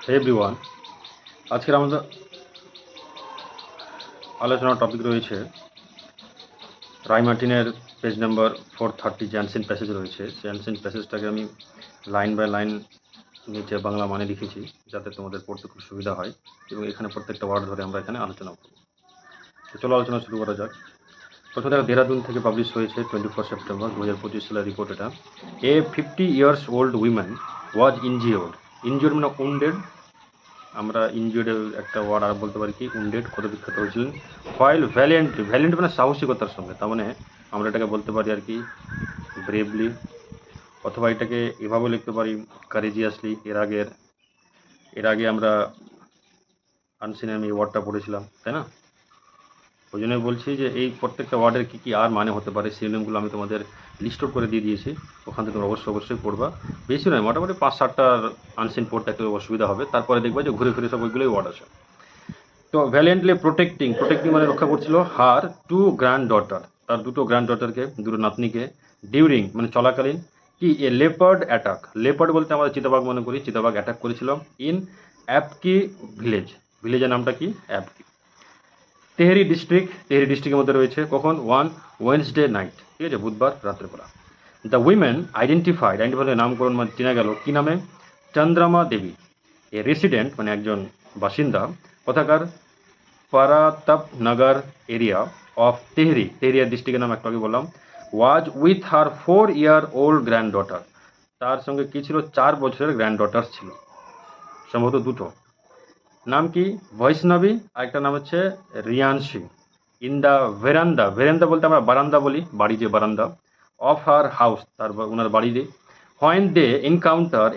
হে everyone, আজকের আমাদের আলোচনার টপিক রয়েছে রায় মার্টিনের পেজ নাম্বার 430 যে অ্যানসিয়েন্ট প্যাসেজ রয়েছে। সেই অ্যানসিয়েন্ট প্যাসেজটাকে আমি লাইন বাই লাইন নিচে বাংলা মানে লিখেছি যাতে তোমাদের পড়তে খুব সুবিধা হয়, এবং এখানে প্রত্যেকটা ওয়ার্ড ধরে আমরা এখানে আলোচনা করব। তো চলো আলোচনা শুরু করা যাক। প্রথমে দেখা দেহরাদুন থেকে পাবলিশ হয়েছে 24 সেপ্টেম্বর 2025 সালের রিপোর্ট এটা। এ 50 years old woman ওয়াজ ইনজিওর্ড মানে উন্ডেড। আমরা ইনজিওর্ডের একটা ওয়ার্ড আর বলতে পারি কি উন্ডেড, কত বিখ্যাত হয়েছিলেন। হোয়াইল ভ্যালিয়েন্ট মানে সাহসিকতার সঙ্গে, তার মানে আমরা এটাকে বলতে পারি আর কি ব্রেভলি, অথবা এটাকে এভাবে লিখতে পারি কারেজিয়াসলি। এর আগে আমরা আনসিনে আমি ওয়ার্ডটা পড়েছিলাম, তাই না? ওই জন্যই বলছি যে এই প্রত্যেকটা ওয়ার্ডের কী কী আর মানে হতে পারে সিনোনিমগুলো আমি তোমাদের লিস্ট আউট করে দিয়ে দিয়েছি, ওখান থেকে তোমরা অবশ্যই পড়বা। বেশি নয়, মোটামুটি 5-7টার আনসিন পড়তে একটু অসুবিধা হবে, তারপরে দেখবা যে ঘুরে ফিরে সব ওইগুলোই ওয়ার্ড আছে। তো ভ্যালিয়েন্টলি প্রোটেক্টিং মানে রক্ষা করছিল হার 2 গ্র্যান্ড ডটার, তার দুটো গ্র্যান্ড ডটারকে, দুটো নাতনিকে। ডিউরিং মানে চলাকালীন কি এ লেপার্ড অ্যাটাক, লেপার্ড বলতে আমরা চিতাবাঘ মনে করি, চিতাবাঘ অ্যাটাক করেছিল ইন অ্যাপকি ভিলেজের নামটা কি অ্যাপকি। তেহরি ডিস্ট্রিক্টের মধ্যে রয়েছে, কখন ওয়েডনেসডে নাইট, ঠিক আছে, বুধবার রাত্রেবেলা। দ্য উইমেন আইডেন্টিফাইড নামকরণ মানে চেনা গেল কি নামে, চন্দ্রমা দেবী। এ রেসিডেন্ট মানে একজন বাসিন্দা কোথাকার, পারাতাপনগর এরিয়া অফ তেহরিয়া ডিস্ট্রিক্টের নাম একটু আগে বললাম। Was with her 4-year-old grand daughter, তার সঙ্গে কি ছিল, 4 বছরের গ্র্যান্ড ডটার ছিল, সম্ভবত দুটো। নাম কি বৈষ্ণবী, আরেকটা নাম হচ্ছে রিয়ানশি। ইন দ্য ভেরান্দা বলতে আমরা বারান্দা বলি, বাড়ি যে বারান্দা, অফ হার হাউস, তার ওনার বাড়িতে। হোয়েন দে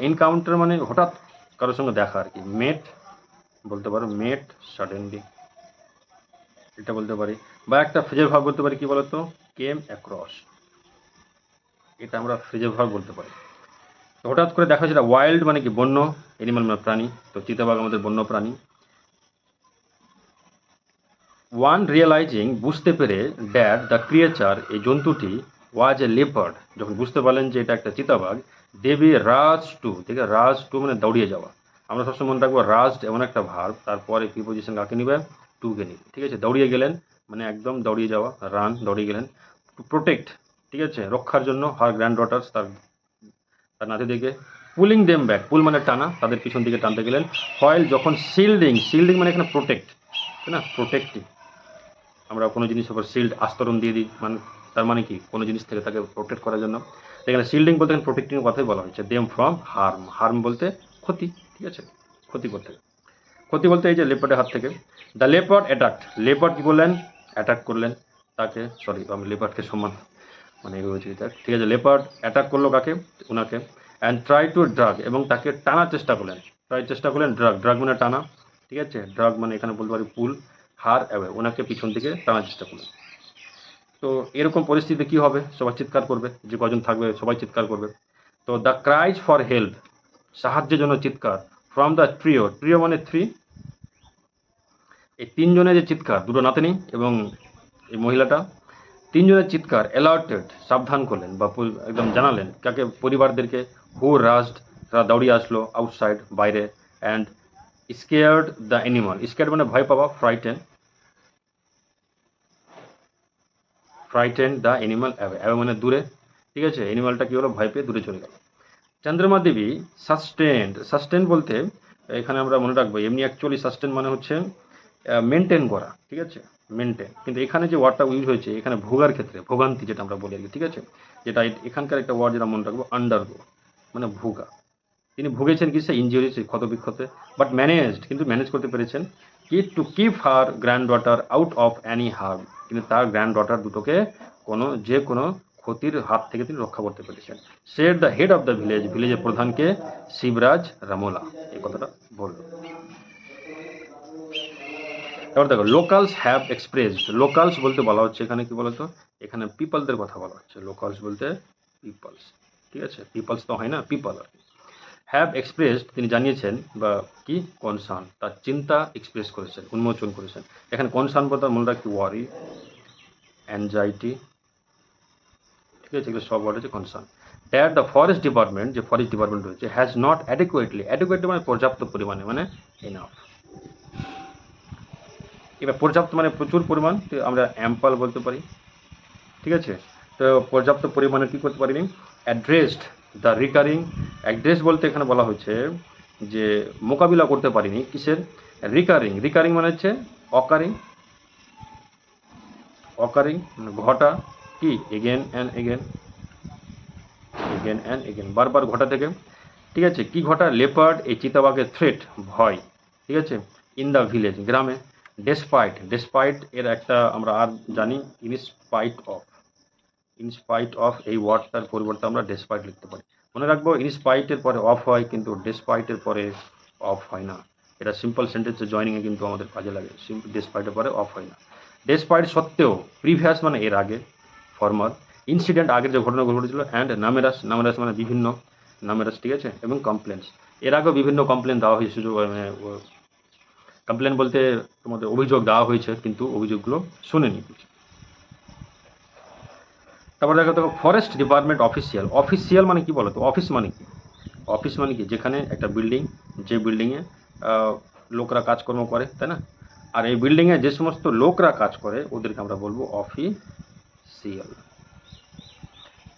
এনকাউন্টার মানে হঠাৎ কারোর সঙ্গে দেখা আর কি, মেট বলতে পারো, মেট সাডেনলি, এটা বলতে পারি। বা একটা ফ্রেজের ভাব বলতে পারি, কি বলতো, কেম অ্যাক্রস, এটা আমরা ফ্রেজের ভাব বলতে পারি। তো হঠাৎ করে দেখা যেটা ওয়াইল্ড মানে কি বন্য, এনিম্যাল মানে প্রাণী, তো চিতাবাঘ আমাদের বন্য প্রাণী। ওয়ান রিয়েলাইজিং বুঝতে পেরে, দ্যাট দ্য ক্রিয়েচার এই জন্তুটি, ওয়াজ এ লেপার্ড যখন বুঝতে পারলেন যে এটা একটা চিতাবাঘ, দেবী রাজ টু, ঠিক আছে, রাজ টু মানে দৌড়িয়ে যাওয়া। আমরা সবসময় মনে রাখবো রাজড এমন একটা ভার্ব, তারপরে প্রিপোজিশন কাকে নিবে, টুকে নিবে, ঠিক আছে। দৌড়িয়ে গেলেন মানে একদম দৌড়িয়ে যাওয়া, রান, দৌড়িয়ে গেলেন। টু প্রোটেক্ট, ঠিক আছে, রক্ষার জন্য, হার গ্র্যান্ড ডটার্স, তার নাতিদেরকে। পুলিং দেম ব্যাক, পুল মানে টানা, তাদের পিছন দিকে টানতে গেলেন। ফয়েল যখন শিল্ডিং মানে এখানে প্রোটেক্ট, তাই না, প্রোটেক্টিং। আমরা কোনো জিনিসের উপর শিল্ড আস্তরণ দিয়ে দিই, মানে তার মানে কি কোনো জিনিস থেকে তাকে প্রোটেক্ট করার জন্য। এখানে শিল্ডিং বলতে প্রোটেক্টিংয়ের কথাই বলা হয়েছে। দেম ফ্রম হার্ম বলতে ক্ষতি, ঠিক আছে, ক্ষতি করতে, ক্ষতি বলতে এই যে লেপার্ডের হাত থেকে। দ্য লেপার্ড অ্যাটাক্ট, লেপার্ড কি বললেন, অ্যাটাক করলেন তাকে, সরি আমি লেপার্ডকে সম্মান মানে রয়েছে, ঠিক আছে। লেপার্ড অ্যাটাক করলো কাকে, ওনাকে। অ্যান্ড ট্রাই টু ড্রাগ, এবং তাকে টানার চেষ্টা করলেন, ড্রাগ মানে টানা, ঠিক আছে। ড্রাগ মানে এখানে বলতে পারি পুল, হার অ্যাওয়ে, ওনাকে পিছন থেকে টানার চেষ্টা করলেন। তো এরকম পরিস্থিতিতে কি হবে, সবাই চিৎকার করবে, যে কজন থাকবে সবাই চিৎকার করবে। তো দ্য ক্রাইজ ফর হেল্প, সাহায্যের জন্য চিৎকার, ফ্রম দ্য ট্রিও মানে থ্রি, এই তিনজনের যে চিৎকার, দুটো নাতনি এবং এই মহিলাটা, তিনজনের চিৎকার অ্যালার্টেড সাবধান করলেন বা একদম জানালেন কাকে, পরিবারদেরকে। হু রাস্ট, তারা দৌড়িয়ে আসলো আউটসাইড, বাইরে। And scared the animal, scared মানে ভয় পাওয়া, ফ্রাইটেন দ্য অ্যানিমাল অ্যাওয়ে মানে দূরে, ঠিক আছে। অ্যানিমালটা কি হলো, ভয় পেয়ে দূরে চলে গেল। চন্দ্রমা দেবী সাস্টেন বলতে এখানে আমরা মনে রাখবো, এমনি অ্যাকচুয়ালি সাস্টেন মানে হচ্ছে মেনটেন করা, ঠিক আছে, মেনটেন। কিন্তু এখানে যে ওয়ার্ডটা ইউজ হয়েছে এখানে ভোগার ক্ষেত্রে, ভোগান্তি যেটা আমরা বলি আর কি, ঠিক আছে, যেটা এখানকার একটা ওয়ার্ড যেটা মনে রাখবো, আন্ডারগো মানে ভোগা। তিনি ভুগেছেন কিসে, ইনজুরিসে, ক্ষত বিক্ষতে, বাট ম্যানেজড কিন্তু ম্যানেজ করতে পেরেছেন কি, to keep her grand daughter out of Annie harm, কিন্তু তার গ্র্যান্ড ডটার দুটোকে যে কোনো ক্ষতির হাত থেকে তিনি রক্ষা করতে পেরেছেন। Said the head of the ভিলেজের প্রধানকে, শিবরাজ রামোলা, এই কথাটা বললো। এবার দেখো লোকালস হ্যাভ এক্সপ্রেসড, লোকালস বলতে বলা হচ্ছে এখানে কি বলতো, এখানে পিপলদের কথা বলা হচ্ছে, লোকালস বলতে পিপলস, ঠিক আছে, পিপলস তো হয় না, পিপল আর কি। হ্যাভ এক্সপ্রেসড তিনি জানিয়েছেন, বা কি কনসার্ন, তার চিন্তা এক্সপ্রেস করেছেন, উন্মোচন করেছেন। এখানে কনসার্ন বলতে মনে রাখি ওয়ারি, অ্যাংজাইটি, ঠিক আছে, এগুলো সব ওয়ার্ড হচ্ছে concern. That the forest department, যে ফরেস্ট ডিপার্টমেন্ট রয়েছে, হ্যাজ নট অ্যাডিকুয়েটলি, অ্যাডিকুয়েটলি মানে পর্যাপ্ত পরিমাণে, মানে এনাফ। এবার পর্যাপ্ত মানে প্রচুর পরিমাণ, তো আমরা অ্যাম্পল বলতে পারি, ঠিক আছে। তো পর্যাপ্ত পরিমাণে কী করতে পারিনি, অ্যাড্রেসড দ্য রিকারিং, অ্যাড্রেস বলতে এখানে বলা হচ্ছে যে মোকাবিলা করতে পারিনি কিসের, রিকারিং, রিকারিং মানে হচ্ছে অকারিং, অকারিং মানে ঘটা, কি again and again, again and again, বারবার ঘটা থেকে, ঠিক আছে। কি ঘটা, লেপার্ড এই চিতাবাঘের থ্রেট ভয়, ঠিক আছে, ইন দ্য ভিলেজ গ্রামে, ডেসপাইট, ডেসপাইট এর একটা আমরা আর জানি ইনস্পাইট অফ, ইনস্পাইট অফ এই ওয়ার্ডটার পরিবর্তে আমরা ডেসপাইট লিখতে পারি। মনে রাখবো ইনস্পাইটের পরে অফ হয়, কিন্তু ডেসপাইটের পরে অফ হয় না। এটা সিম্পল সেন্টেন্সে জয়নিংয়ে কিন্তু আমাদের কাজে লাগে, ডেসপাইটের পরে অফ হয় না। ডেসপাইট সত্ত্বেও, প্রিভিয়াস মানে এর আগে, ফর্মার, ইনসিডেন্ট আগের যে ঘটনাগুলো ঘটেছিল, অ্যান্ড নামেরাস, নামেরাস মানে বিভিন্ন, নামেরাস, ঠিক আছে, এবং কমপ্লেন্টস, এর আগেও বিভিন্ন কমপ্লেন দেওয়া হয়েছে, সুযোগ কমপ্লেন বলতে তোমাদের অভিযোগ দেওয়া হয়েছে, কিন্তু অভিযোগগুলো শুনেনি। তারপরে দেখো ফরেস্ট ডিপার্টমেন্ট অফিসিয়াল, অফিসিয়াল মানে কি বলো তো, অফিস মানে কি, অফিস মানে কি যেখানে একটা বিল্ডিং, যে বিল্ডিংয়ে লোকরা কাজকর্ম করে, তাই না, আর এই বিল্ডিংয়ে যে সমস্ত লোকরা কাজ করে ওদেরকে আমরা বলবো অফিসিয়াল,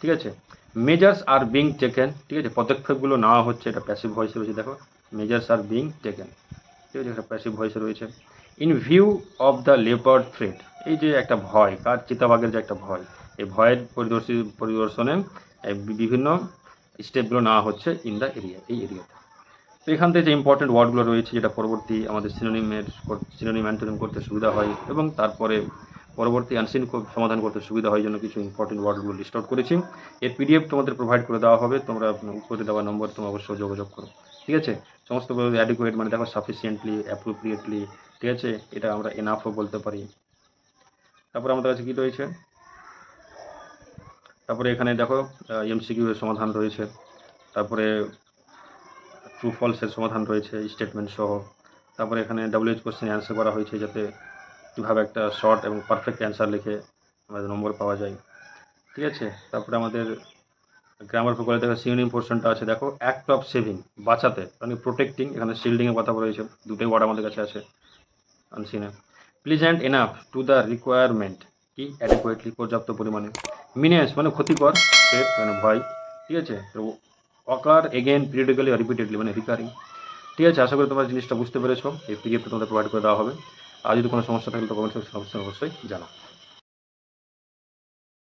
ঠিক আছে। মেজার্স আর বিং টেকেন, ঠিক আছে, পদক্ষেপগুলো নেওয়া হচ্ছে, এটা প্যাসিভ ভয়েসে রয়েছে, দেখো মেজার্স আর বিং টেকেন, ঠিক আছে, এটা প্যাসিভ ভয়েসে রয়েছে। In view of the leopard threat, এই যে একটা ভয়, কার, চিতাবাঘের যে একটা ভয়, এই ভয়ের পরিদর্শনে বিভিন্ন স্টেপগুলো নেওয়া হচ্ছে ইন দ্য এরিয়া, এই এরিয়াতে। তো এখান থেকে যে ইম্পর্টেন্ট ওয়ার্ডগুলো রয়েছে, যেটা পরবর্তী আমাদের সিনোনিম অ্যান্টোনিম করতে সুবিধা হয়, এবং তারপরে পরবর্তী আনসিন সমাধান করতে সুবিধা হয় জন্য কিছু ইম্পর্টেন্ট ওয়ার্ডগুলো লিস্ট আউট করেছি। এর পিডিএফ তোমাদের প্রোভাইড করে দেওয়া হবে, তোমরা উপরে দেওয়া নম্বর তোমরা অবশ্যই যোগাযোগ করো, ঠিক আছে। সমস্ত অ্যাডিকুয়েট মানে দেখো সাফিসিয়েন্টলি, অ্যাপ্রোপ্রিয়েটলি, ঠিক আছে, এটা আমরা এনাফও বলতে পারি। তারপরে আমাদের কাছে কী রয়েছে, তারপরে এখানে দেখো এমসিকিউ এর সমাধান রয়েছে, তারপরে ট্রু ফলসের সমাধান রয়েছে স্টেটমেন্ট সহ, তারপরে এখানে WH কোশ্চেন অ্যান্সার করা হয়েছে যাতে কীভাবে একটা শর্ট এবং পারফেক্ট অ্যান্সার লিখে আমাদের নম্বর পাওয়া যায়, ঠিক আছে। তারপরে আমাদের গ্রামার প্রকল্পে দেখো সিনোনিম পোর্শনটা আছে, দেখো অ্যাক্ট অফ সেভিং বাঁচাতে, মানে প্রোটেক্টিং, এখানে শিল্ডিংয়ের কথা রয়েছে, দুটোই ওয়ার্ড আমাদের কাছে আছে আনসিনে। Pleasant enough to the requirement, কি অ্যাডিকুয়েটলি পর্যাপ্ত পরিমাণে। মিনেন্স মানে ক্ষতিকর, থ্রেট মানে ভয়, ঠিক আছে। অকার এগেন পিরিয়ডিক্যালি রিপিটেডলি মানে রিকারিং, ঠিক আছে। আশা করি তোমরা জিনিসটা বুঝতে পেরেছো, এই পিডিএফটা তোমাদের প্রোভাইড করে দেওয়া হবে। আর যদি কোনো সমস্যা থাকলে তো কমেন্ট সেকশনে অবশ্যই জানাও।